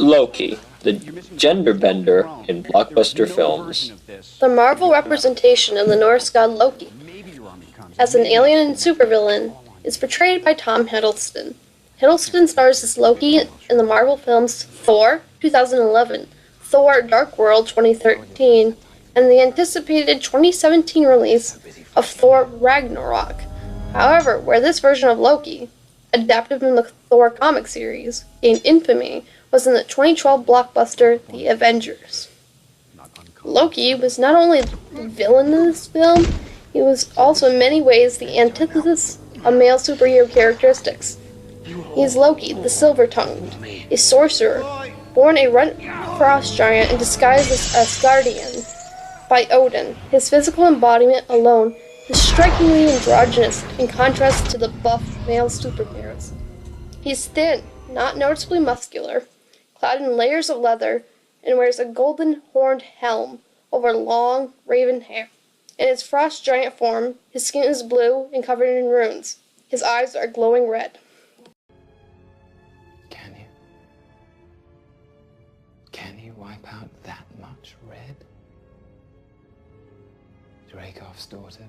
Loki, the gender bender in Blockbuster films. The Marvel representation of the Norse god Loki, as an alien and supervillain, is portrayed by Tom Hiddleston. Hiddleston stars as Loki in the Marvel films Thor 2011, Thor Dark World 2013, and the anticipated 2017 release of Thor Ragnarok. However, where this version of Loki, adapted from the Thor comic series, gained infamy was in the 2012 blockbuster The Avengers. Loki was not only the villain in this film, he was also in many ways the antithesis of male superhero characteristics. He is Loki, the Silver-Tongued, a sorcerer, born a runt frost giant and disguised as Asgardian by Odin. His physical embodiment alone is strikingly androgynous in contrast to the buff male superheroes. He is thin, not noticeably muscular, clad in layers of leather, and wears a golden horned helm over long, raven hair. In his frost giant form, his skin is blue and covered in runes. His eyes are glowing red. Can you wipe out that much red? Dracov's daughter?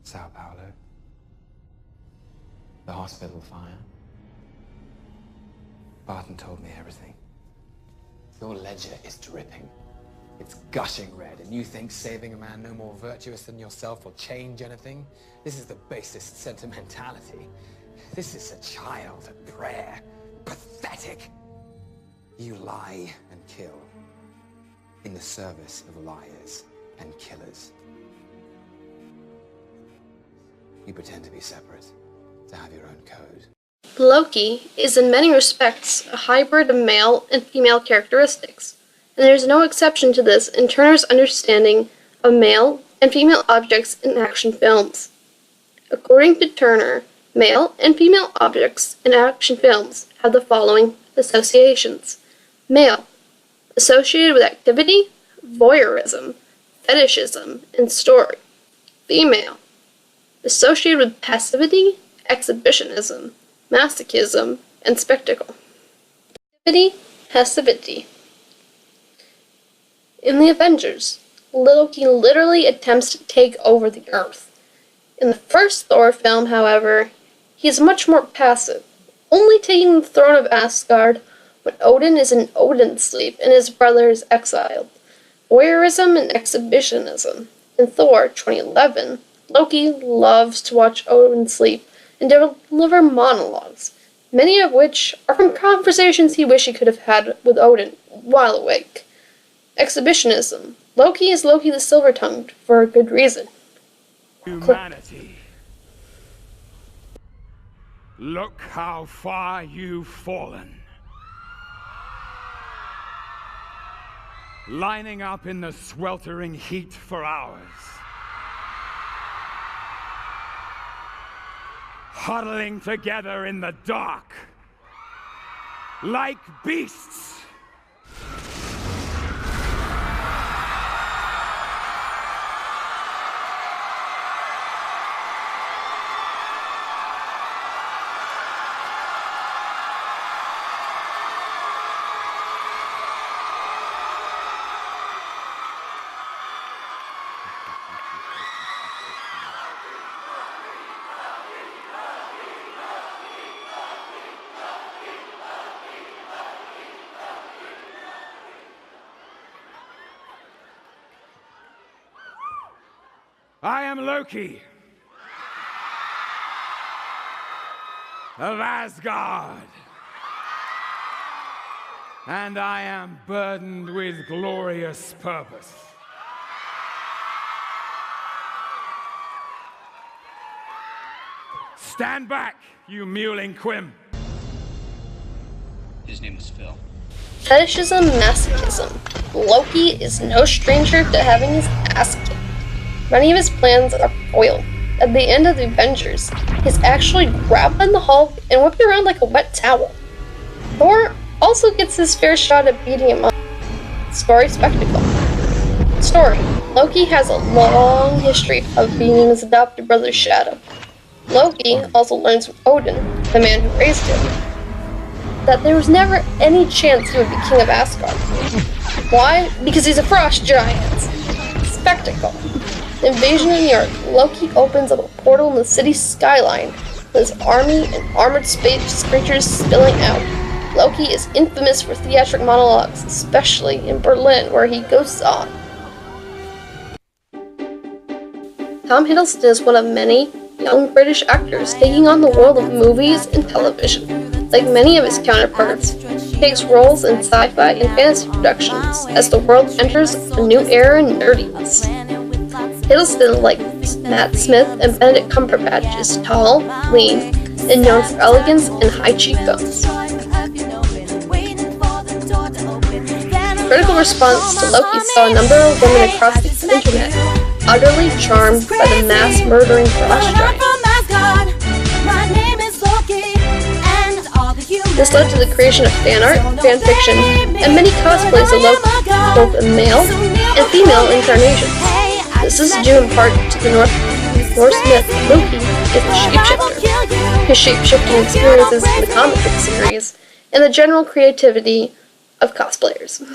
Sao Paulo? The hospital fire? Barton told me everything. Your ledger is dripping. It's gushing red, and you think saving a man no more virtuous than yourself will change anything? This is the basest sentimentality. This is a child at prayer. Pathetic. You lie and kill in the service of liars and killers. You pretend to be separate, to have your own code. Loki is in many respects a hybrid of male and female characteristics, and there is no exception to this in Turner's understanding of male and female objects in action films. According to Turner, male and female objects in action films have the following associations. Male, associated with activity, voyeurism, fetishism, and story. Female, associated with passivity, exhibitionism, masochism, and spectacle. Activity, passivity. In The Avengers, Loki literally attempts to take over the Earth. In the first Thor film, however, he is much more passive, only taking the throne of Asgard when Odin is in Odin's sleep and his brother is exiled. Voyeurism and exhibitionism. In Thor 2011, Loki loves to watch Odin sleep and deliver monologues, many of which are from conversations he wished he could have had with Odin while awake. Exhibitionism. Loki is Loki the Silver-Tongued for a good reason. Humanity. Look how far you've fallen. Lining up in the sweltering heat for hours. Huddling together in the dark. Like beasts. I am Loki of Asgard, and I am burdened with glorious purpose. Stand back, you mewling quim. His name was Phil. Fetishism, masochism. Loki is no stranger to having his ass kicked. Many of his plans are foiled. At the end of the Avengers, he's actually grabbed by the Hulk and whipped around like a wet towel. Thor also gets his fair shot at beating him up. Story spectacle. Story. Loki has a long history of being in his adopted brother's shadow. Loki also learns from Odin, the man who raised him. that there was never any chance he would be king of Asgard. Why? Because he's a frost giant. Spectacle. Invasion of New York. Loki opens up a portal in the city's skyline with his army and armored space creatures spilling out. Loki is infamous for theatric monologues, especially in Berlin, where he goes on. Tom Hiddleston is one of many young British actors taking on the world of movies and television. Like many of his counterparts, he takes roles in sci-fi and fantasy productions as the world enters a new era in nerdiness. Hiddleston, like Matt Smith and Benedict Cumberbatch, is tall, lean, and known for elegance and high cheekbones. Critical response to Loki saw a number of women across the internet utterly charmed by the mass-murdering frost giant. This led to the creation of fan art, fan fiction, and many cosplays of Loki, both in male and female incarnations. This is due in part to the Norse myth Loki is a shapeshifter, his shape-shifting experiences in the comic book series, and the general creativity of cosplayers.